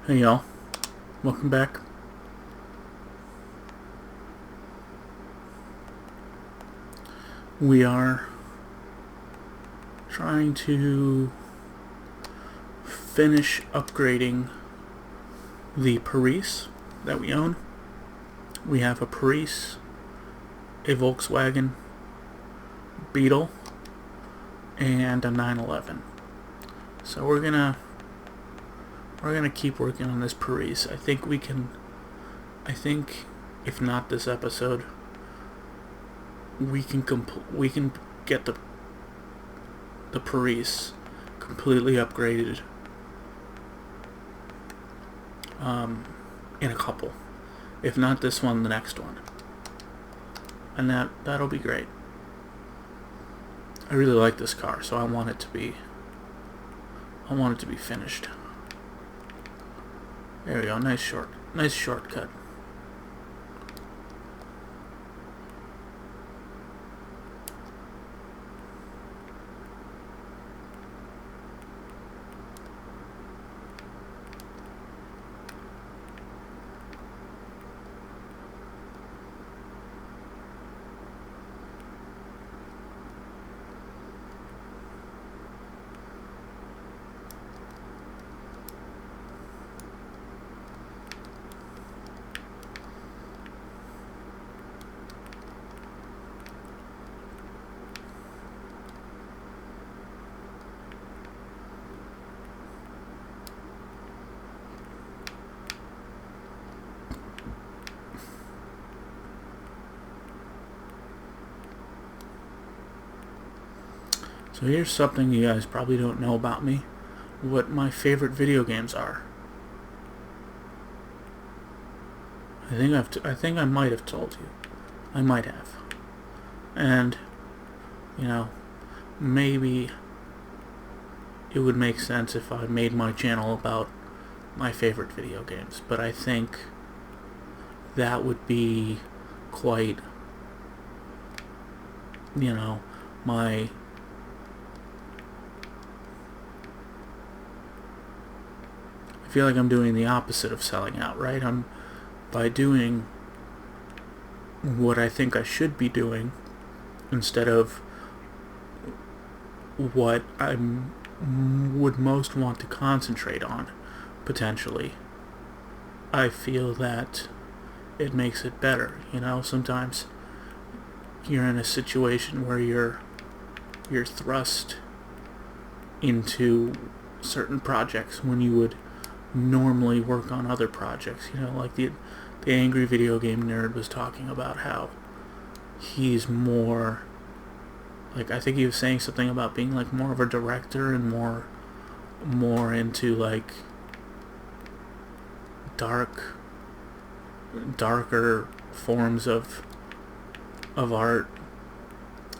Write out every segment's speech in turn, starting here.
Hey y'all, welcome back. We are trying to finish upgrading the Paris that we own. We have a Paris, a Volkswagen Beetle, and a 911. So we're gonna keep working on this Paris. I think if not this episode, we can get the Paris completely upgraded in a couple. If not this one, the next one. And that'll be great. I really like this car, so I want it to be finished. There we go, nice shortcut. So here's something you guys probably don't know about me. What my favorite video games are. I think I might have told you. I might have. And, maybe it would make sense if I made my channel about my favorite video games. But I think that would be quite, my... I feel like I'm doing the opposite of selling out, right? By doing what I think I should be doing instead of what I would most want to concentrate on, potentially. I feel that it makes it better, Sometimes you're in a situation where you're thrust into certain projects when you would normally work on other projects, like the Angry Video Game Nerd was talking about how he's more, I think he was saying something about being more of a director and more into darker forms of art,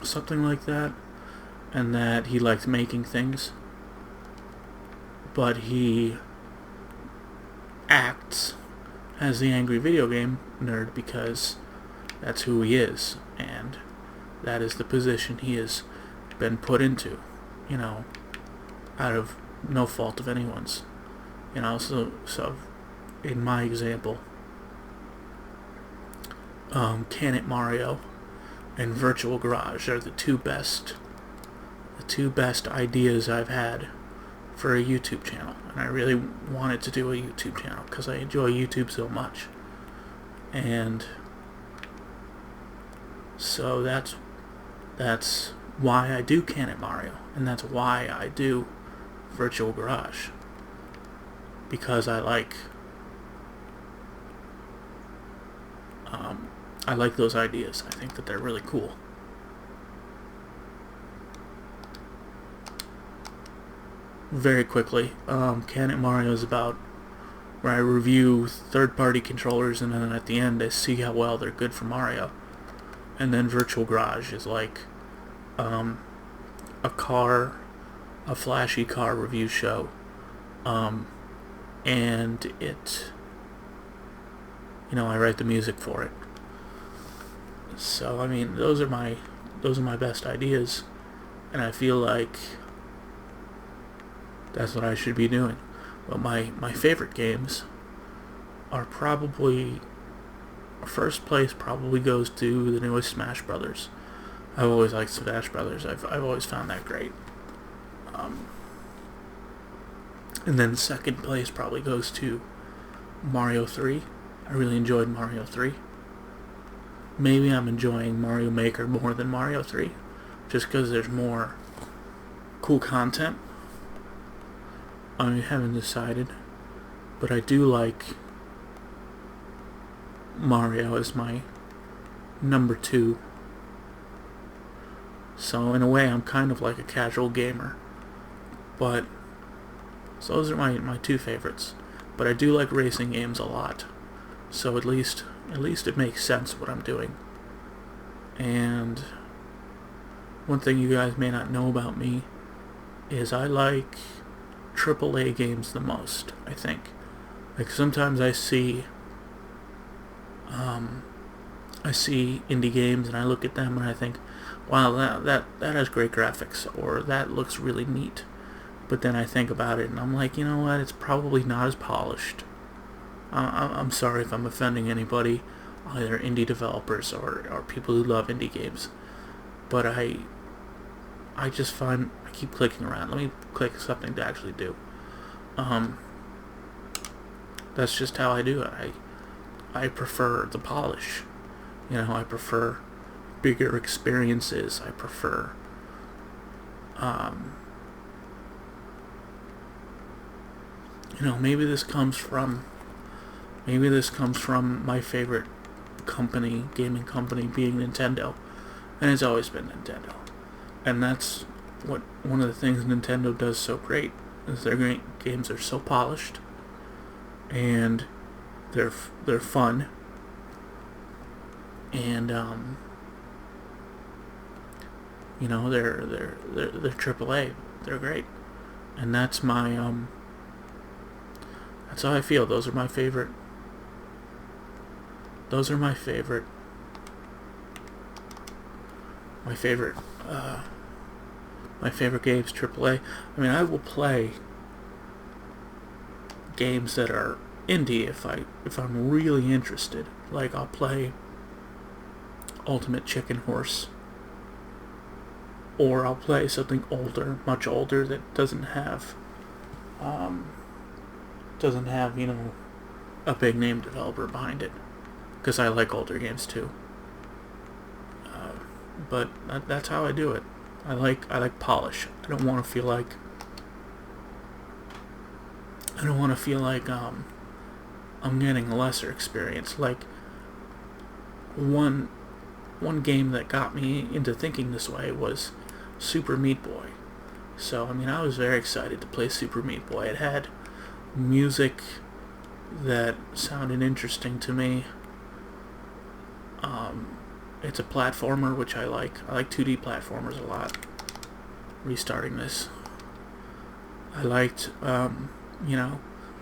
something like that, and that he liked making things, but he acts as the Angry Video Game Nerd because that's who he is, and that is the position he has been put into, out of no fault of anyone's. So in my example, Can It Mario and Virtual Garage are the two best ideas I've had for a YouTube channel, and I really wanted to do a YouTube channel because I enjoy YouTube so much, and so that's why I do Can It Mario, and that's why I do Virtual Garage, because I like those ideas. I think that they're really cool. Very quickly, Can It Mario is about where I review third-party controllers, and then at the end I see how well they're good for Mario. And then Virtual Garage is a flashy car review show, and it, I write the music for it. So I mean, those are my best ideas, and I feel like that's what I should be doing. But my favorite games are probably, first place probably goes to the newest Smash Brothers. I've always liked Smash Brothers. I've always found that great. And then second place probably goes to Mario 3. I really enjoyed Mario 3. Maybe I'm enjoying Mario Maker more than Mario 3, just because there's more cool content. I haven't decided, but I do like Mario as my number 2. So in a way, I'm kind of like a casual gamer. But so those are my 2 favorites. But I do like racing games a lot. So at least it makes sense what I'm doing. And one thing you guys may not know about me is I like AAA games the most, I think. Like sometimes I see indie games and I look at them and I think, wow, that has great graphics, or that looks really neat. But then I think about it and I'm like, you know what, it's probably not as polished. I'm sorry if I'm offending anybody, either indie developers or people who love indie games. But I just find, I keep clicking around. Let me click something to actually do. That's just how I do it. I prefer the polish. I prefer bigger experiences. I prefer maybe this comes from my favorite gaming company being Nintendo, and it's always been Nintendo. And that's what one of the things Nintendo does so great, is their games are so polished, and they're fun, and they're AAA. They're great, and that's that's how I feel. Those are my favorite. My favorite games, AAA. I mean, I will play games that are indie if I'm really interested. Like I'll play Ultimate Chicken Horse, or I'll play something older, much older, that doesn't have a big name developer behind it, because I like older games too. But that's how I do it. I like polish. I don't want to feel like I'm getting a lesser experience. Like one game that got me into thinking this way was Super Meat Boy. So I mean, I was very excited to play Super Meat Boy. It had music that sounded interesting to me. It's a platformer, which I like. I like 2D platformers a lot. Restarting this. I liked, I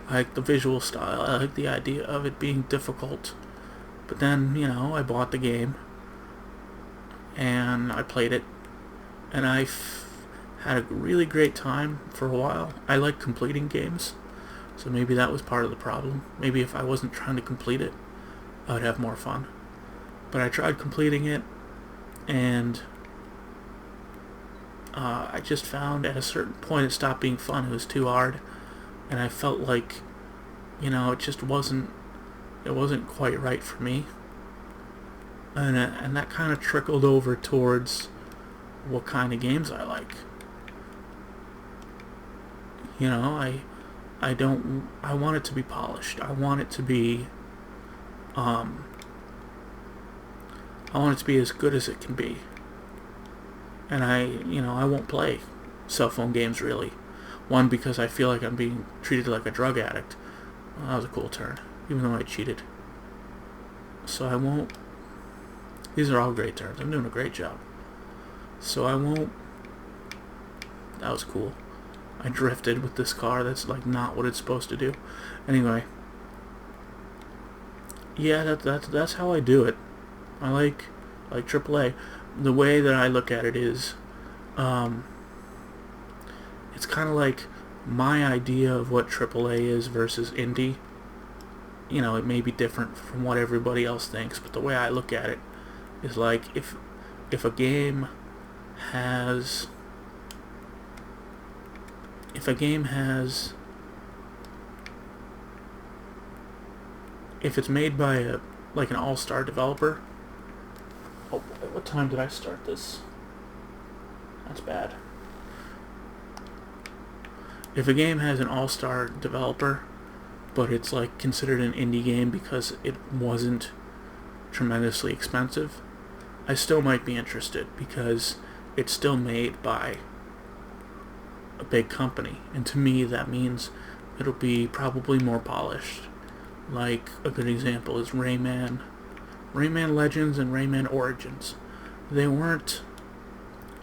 like the visual style. I like the idea of it being difficult. But then, I bought the game, and I played it, and I had a really great time for a while. I like completing games, so maybe that was part of the problem. Maybe if I wasn't trying to complete it, I would have more fun. But I tried completing it, and I just found at a certain point it stopped being fun. It was too hard, and I felt like, it just wasn't quite right for me. And that kind of trickled over towards what kind of games I like. I want it to be polished. I want it to be as good as it can be. And I won't play cell phone games really. One, because I feel like I'm being treated like a drug addict. Well, that was a cool turn, even though I cheated. So I won't. These are all great turns. I'm doing a great job. So I won't. That was cool. I drifted with this car. That's like not what it's supposed to do. Anyway. Yeah, that's how I do it. I like AAA. The way that I look at it is, it's kind of like my idea of what AAA is versus indie, it may be different from what everybody else thinks, but the way I look at it is like if a game has if it's made by an all-star developer. Oh boy, what time did I start this? That's bad. If a game has an all-star developer, but it's like considered an indie game because it wasn't tremendously expensive, I still might be interested because it's still made by a big company, and to me that means it'll be probably more polished. Like a good example is Rayman Legends and Rayman Origins. They weren't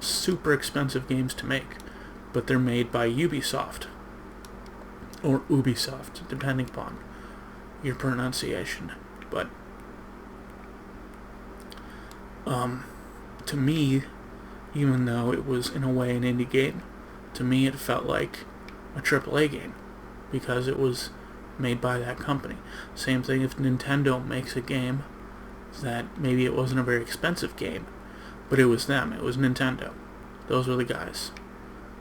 super expensive games to make, but they're made by Ubisoft or Ubisoft, depending upon your pronunciation. But to me, even though it was in a way an indie game, to me it felt like a AAA game because it was made by that company. Same thing if Nintendo makes a game that maybe it wasn't a very expensive game, but it was them, it was Nintendo. Those were the guys.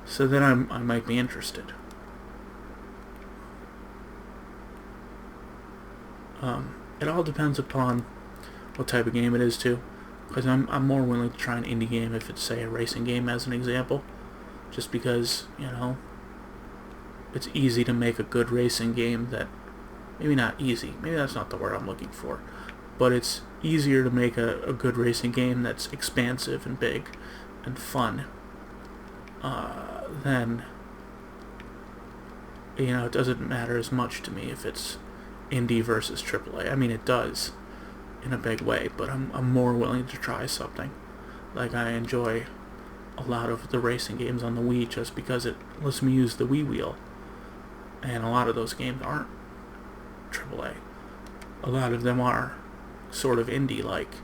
So then I might be interested. It all depends upon what type of game it is too, because I'm more willing to try an indie game if it's, say, a racing game as an example, just because, it's easy to make a good racing game that, maybe not easy, maybe that's not the word I'm looking for, but it's easier to make a good racing game that's expansive and big and fun than, it doesn't matter as much to me if it's indie versus AAA. I mean, it does in a big way, but I'm more willing to try something. Like, I enjoy a lot of the racing games on the Wii just because it lets me use the Wii wheel, and a lot of those games aren't AAA. A lot of them are sort of indie-like,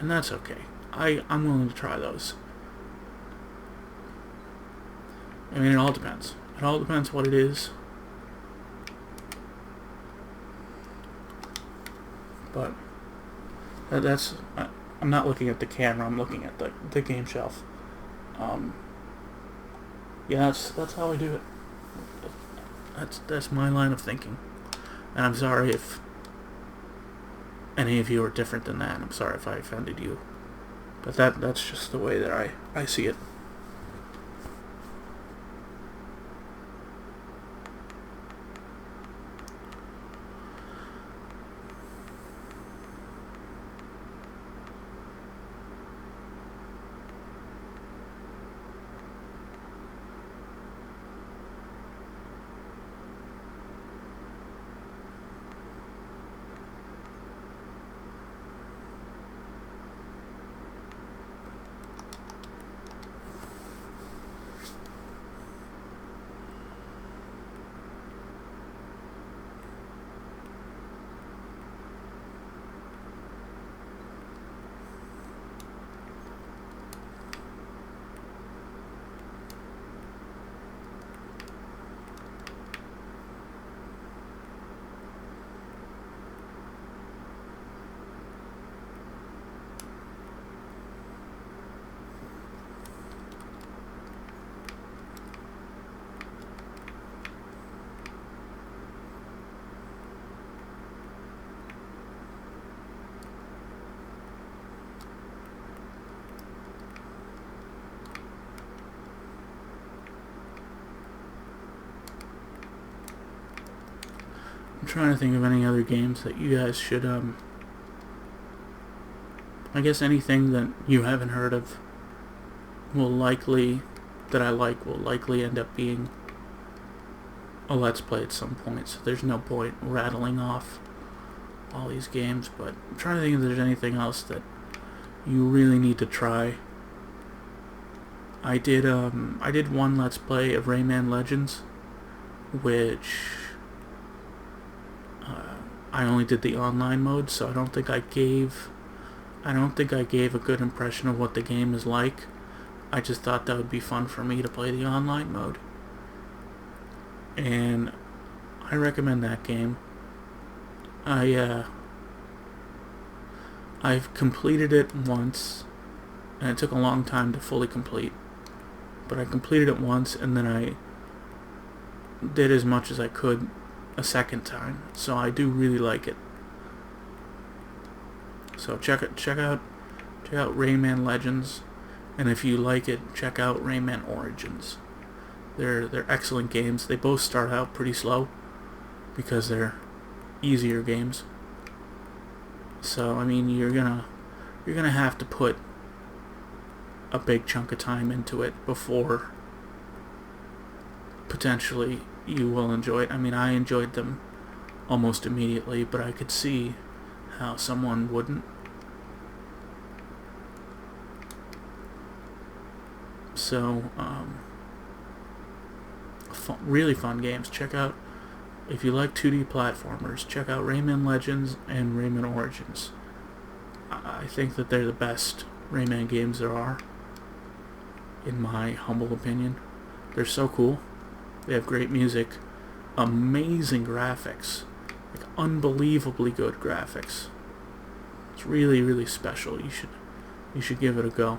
and that's okay. I'm willing to try those. I mean, it all depends. It all depends what it is. But I'm not looking at the camera, I'm looking at the game shelf. Yeah, that's how I do it. That's my line of thinking. And I'm sorry if any of you are different than that. I'm sorry if I offended you. But that's just the way that I see it. I'm trying to think of any other games that you guys should, I guess anything that you haven't heard of that I like will likely end up being a Let's Play at some point, so there's no point rattling off all these games, but I'm trying to think if there's anything else that you really need to try. I did one Let's Play of Rayman Legends, which I only did the online mode, so I don't think I gave a good impression of what the game is like. I just thought that would be fun for me to play the online mode. and I recommend that game. I've completed it once, and it took a long time to fully complete, but I completed it once, and then I did as much as I could a second time, so I do really like it. So check out Rayman Legends, and if you like it, check out Rayman Origins. They're excellent games. They both start out pretty slow because they're easier games. So I mean, you're gonna have to put a big chunk of time into it before potentially you will enjoy it. I mean, I enjoyed them almost immediately, but I could see how someone wouldn't. So, really fun games. Check out, if you like 2D platformers, check out Rayman Legends and Rayman Origins. I think that they're the best Rayman games there are, in my humble opinion. They're so cool. They have great music, amazing graphics, like unbelievably good graphics. It's really, really special. You should give it a go.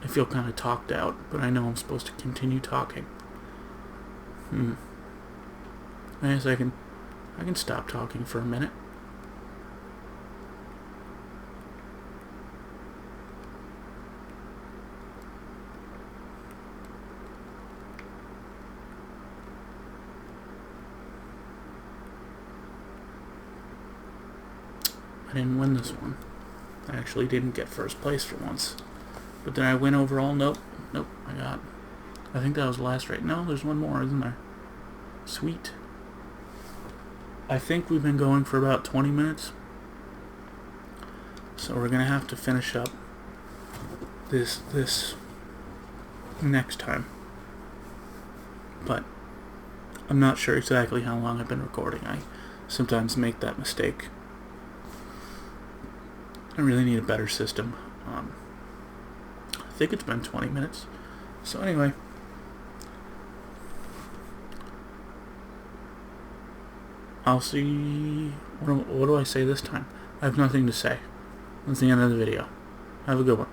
I feel kind of talked out, but I know I'm supposed to continue talking. I guess I can stop talking for a minute. I didn't win this one. I actually didn't get first place for once. But did I win overall? Nope. I think that was last right. No, there's one more, isn't there? Sweet. I think we've been going for about 20 minutes. So we're gonna have to finish up this next time. But I'm not sure exactly how long I've been recording. I sometimes make that mistake. I really need a better system. I think it's been 20 minutes. So anyway, I'll see. What do I say this time? I have nothing to say. That's the end of the video. Have a good one.